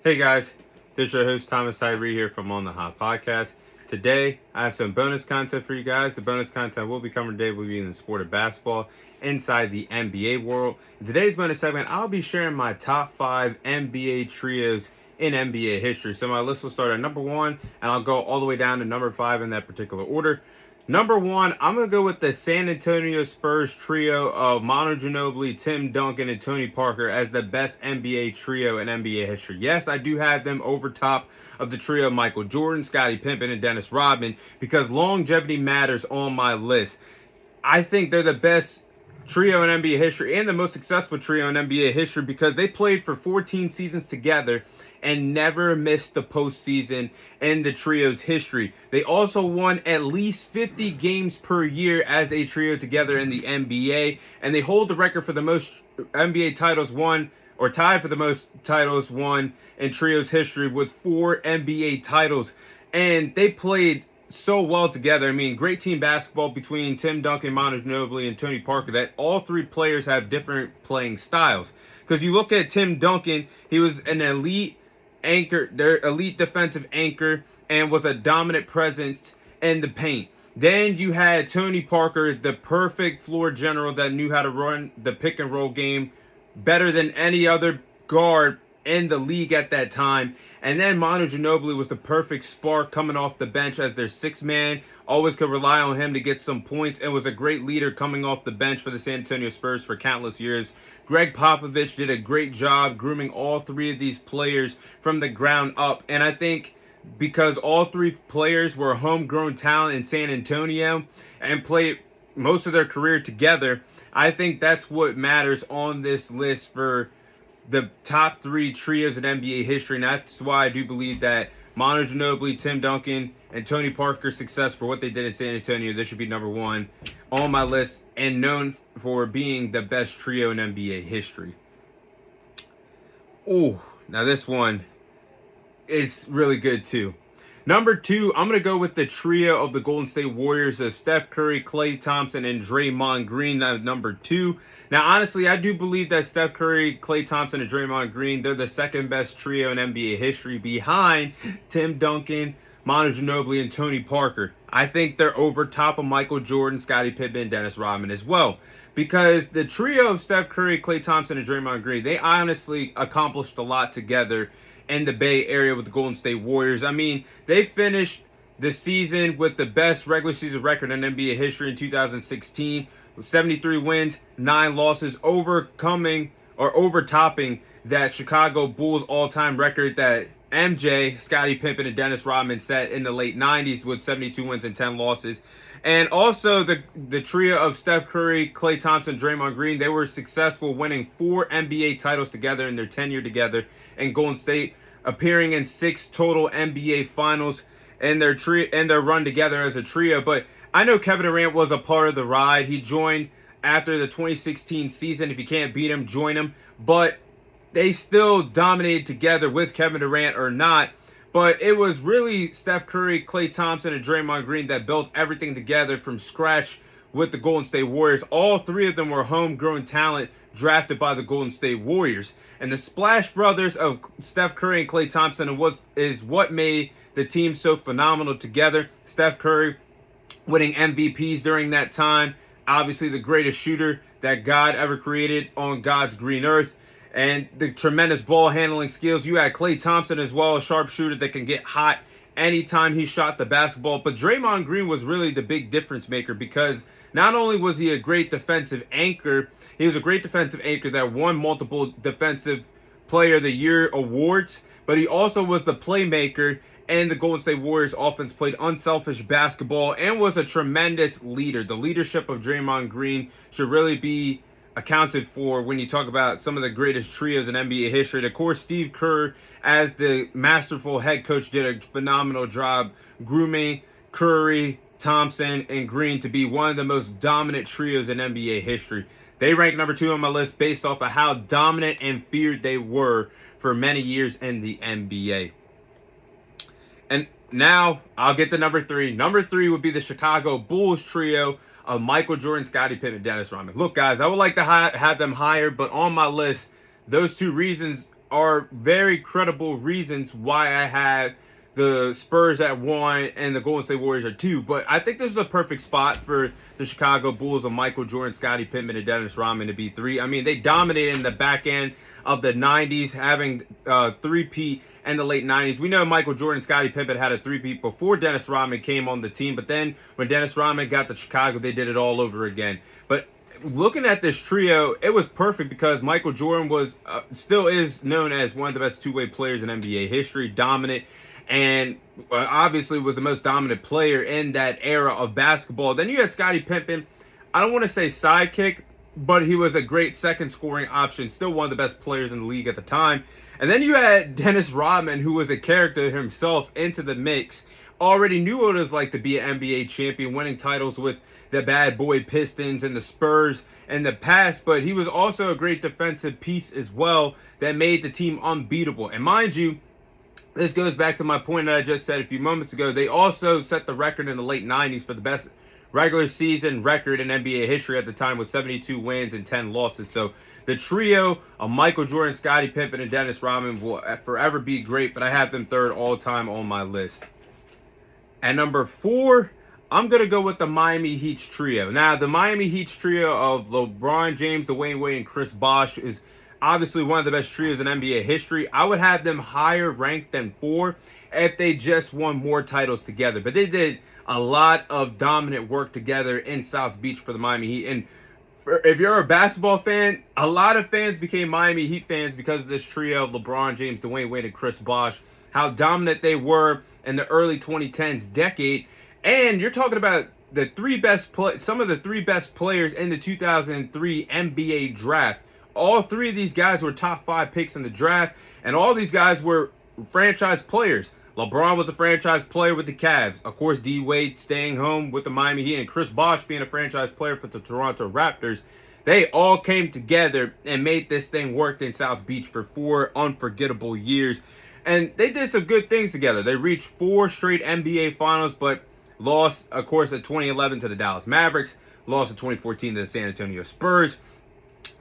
Hey guys, this is your host Thomas Tyree here from On the Hot Podcast. Today, I have some bonus content for you guys. The bonus content we'll be covering today will be in the sport of basketball inside the NBA world. In today's bonus segment, I'll be sharing my top 5 NBA trios in NBA history. So my list will start at number 1, and I'll go all the way down to number 5 in that particular order. Number 1, I'm going to go with the San Antonio Spurs trio of Manu Ginobili, Tim Duncan, and Tony Parker as the best NBA trio in NBA history. Yes, I do have them over top of the trio of Michael Jordan, Scottie Pippen, and Dennis Rodman because longevity matters on my list. I think they're the best trio in NBA history and the most successful trio in NBA history because they played for 14 seasons together and never missed the postseason in the trio's history. They also won at least 50 games per year as a trio together in the NBA, and they hold the record for the most NBA titles won, or tied for the most titles won in trio's history with 4 NBA titles. And they played so well together. I mean, great team basketball between Tim Duncan, Manu Ginobili, and Tony Parker, that all 3 players have different playing styles. Because you look at Tim Duncan, he was an elite anchor, their elite defensive anchor, and was a dominant presence in the paint. Then you had Tony Parker, the perfect floor general that knew how to run the pick and roll game better than any other guard in the league at that time. And then Manu Ginobili was the perfect spark coming off the bench as their 6th man. Always could rely on him to get some points and was a great leader coming off the bench for the San Antonio Spurs for countless years. Greg Popovich did a great job grooming all 3 of these players from the ground up. And I think because all 3 players were homegrown talent in San Antonio and played most of their career together, I think that's what matters on this list for the top 3 trios in NBA history. And that's why I do believe that Manu Ginobili, Tim Duncan, and Tony Parker's success for what they did in San Antonio, this should be number 1 on my list and known for being the best trio in NBA history. Oh, now this one is really good too. Number 2, I'm going to go with the trio of the Golden State Warriors of Steph Curry, Klay Thompson, and Draymond Green. Number 2. Now, honestly, I do believe that Steph Curry, Klay Thompson, and Draymond Green, they're the second best trio in NBA history behind Tim Duncan, Manu Ginobili, and Tony Parker. I think they're over top of Michael Jordan, Scottie Pippen, and Dennis Rodman as well. Because the trio of Steph Curry, Klay Thompson, and Draymond Green, they honestly accomplished a lot together in the Bay Area with the Golden State Warriors. I mean, they finished the season with the best regular season record in NBA history in 2016, with 73 wins, 9 losses, overtopping that Chicago Bulls all-time record that MJ, Scottie Pippen, and Dennis Rodman set in the late 90s with 72 wins and 10 losses. And also the trio of Steph Curry, Klay Thompson, Draymond Green, they were successful winning 4 NBA titles together in their tenure together in Golden State, appearing in 6 total NBA finals in their run together as a trio. But I know Kevin Durant was a part of the ride. He joined after the 2016 season. If you can't beat him, join him. But they still dominated together with Kevin Durant or not. But it was really Steph Curry, Klay Thompson, and Draymond Green that built everything together from scratch with the Golden State Warriors. All 3 of them were homegrown talent drafted by the Golden State Warriors. And the Splash Brothers of Steph Curry and Klay Thompson is what made the team so phenomenal together. Steph Curry winning MVPs during that time. Obviously the greatest shooter that God ever created on God's green earth. And the tremendous ball handling skills. You had Klay Thompson as well, a sharpshooter that can get hot anytime he shot the basketball. But Draymond Green was really the big difference maker because not only was he a great defensive anchor, he was a great defensive anchor that won multiple Defensive Player of the Year awards, but he also was the playmaker, and the Golden State Warriors offense played unselfish basketball and was a tremendous leader. The leadership of Draymond Green should really be accounted for when you talk about some of the greatest trios in NBA history. And of course, Steve Kerr, as the masterful head coach, did a phenomenal job grooming Curry, Thompson, and Green to be one of the most dominant trios in NBA history. They rank number 2 on my list based off of how dominant and feared they were for many years in the NBA. And now I'll get to number 3. Number 3 would be the Chicago Bulls trio of Michael Jordan, Scottie Pippen, and Dennis Rodman. Look, guys, I would like to have them higher, but on my list, those 2 reasons are very credible reasons why I have the Spurs at 1 and the Golden State Warriors at 2. But I think this is a perfect spot for the Chicago Bulls of Michael Jordan, Scottie Pippen, and Dennis Rodman to be 3. I mean, they dominated in the back end of the 90s, having three-peat in the late 90s. We know Michael Jordan, Scottie Pippen had a three-peat before Dennis Rodman came on the team. But then when Dennis Rodman got to Chicago, they did it all over again. But looking at this trio, it was perfect because Michael Jordan was still is known as one of the best two-way players in NBA history, dominant, and obviously was the most dominant player in that era of basketball. Then you had Scottie Pippen. I don't want to say sidekick, but he was a great second scoring option, still one of the best players in the league at the time. And then you had Dennis Rodman, who was a character himself, into the mix. Already knew what it was like to be an NBA champion, winning titles with the bad boy Pistons and the Spurs in the past, but he was also a great defensive piece as well that made the team unbeatable. And mind you, this goes back to my point that I just said a few moments ago. They also set the record in the late 90s for the best regular season record in NBA history at the time, with 72 wins and 10 losses. So the trio of Michael Jordan, Scottie Pippen, and Dennis Rodman will forever be great, but I have them third all time on my list. At number 4, I'm going to go with the Miami Heat trio. Now, the Miami Heat trio of LeBron James, Dwayne Wade, and Chris Bosh is obviously one of the best trios in NBA history. I would have them higher ranked than 4 if they just won more titles together. But they did a lot of dominant work together in South Beach for the Miami Heat. And if you're a basketball fan, a lot of fans became Miami Heat fans because of this trio of LeBron James, Dwayne Wade, and Chris Bosh, how dominant they were in the early 2010s decade. And you're talking about the some of the three best players in the 2003 NBA draft. All 3 of these guys were top 5 picks in the draft, and all these guys were franchise players. LeBron was a franchise player with the Cavs. Of course, D. Wade staying home with the Miami Heat, and Chris Bosh being a franchise player for the Toronto Raptors. They all came together and made this thing work in South Beach for 4 unforgettable years. And they did some good things together. They reached 4 straight NBA finals, but lost, of course, in 2011 to the Dallas Mavericks. Lost in 2014 to the San Antonio Spurs.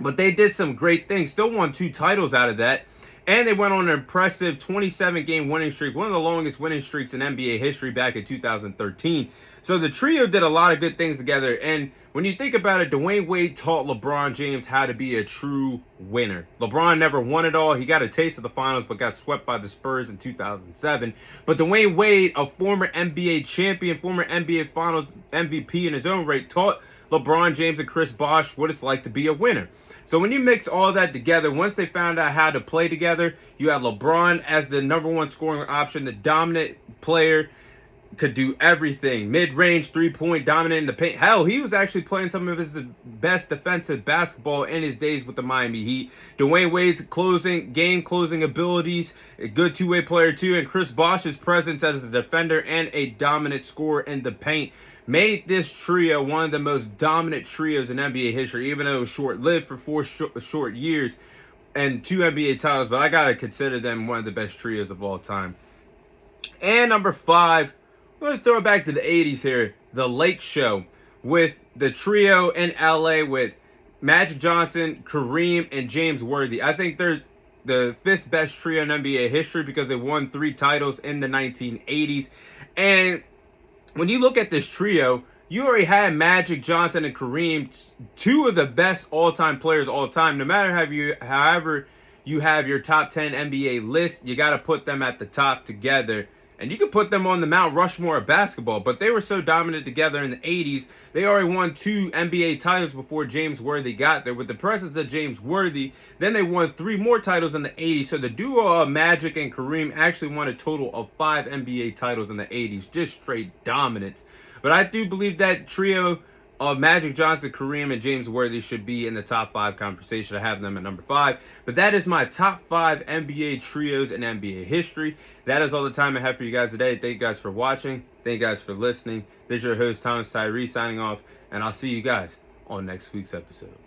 But they did some great things. Still won 2 titles out of that. And they went on an impressive 27-game winning streak, one of the longest winning streaks in NBA history back in 2013. So the trio did a lot of good things together. And when you think about it, Dwayne Wade taught LeBron James how to be a true winner. LeBron never won it all. He got a taste of the finals, but got swept by the Spurs in 2007. But Dwayne Wade, a former NBA champion, former NBA Finals MVP in his own right, taught LeBron James and Chris Bosh what it's like to be a winner. So when you mix all that together, once they found out how to play together, you had LeBron as the number 1 scoring option, the dominant player, could do everything. Mid-range, three-point, dominant in the paint. Hell, he was actually playing some of his best defensive basketball in his days with the Miami Heat. Dwayne Wade's game-closing abilities, a good two-way player too, and Chris Bosh's presence as a defender and a dominant scorer in the paint made this trio one of the most dominant trios in NBA history, even though it was short-lived for 4 short years and 2 NBA titles. But I got to consider them one of the best trios of all time. And number 5, let's throw it back to the 80s here. The Lake Show with the trio in LA with Magic Johnson, Kareem, and James Worthy. I think they're the 5th best trio in NBA history because they won 3 titles in the 1980s. And when you look at this trio, you already had Magic Johnson and Kareem, 2 of the best all-time players all time. No matter however you have your top 10 NBA list, you got to put them at the top together. And you could put them on the Mount Rushmore of basketball, but they were so dominant together in the 80s. They already won 2 NBA titles before James Worthy got there. With the presence of James Worthy, then they won 3 more titles in the 80s. So the duo of Magic and Kareem actually won a total of 5 NBA titles in the 80s. Just straight dominance. But I do believe that trio of Magic Johnson, Kareem, and James Worthy should be in the top 5 conversation. I have them at number 5. But that is my top 5 NBA trios in NBA history. That is all the time I have for you guys today. Thank you guys for watching. Thank you guys for listening. This is your host, Thomas Tyree, signing off. And I'll see you guys on next week's episode.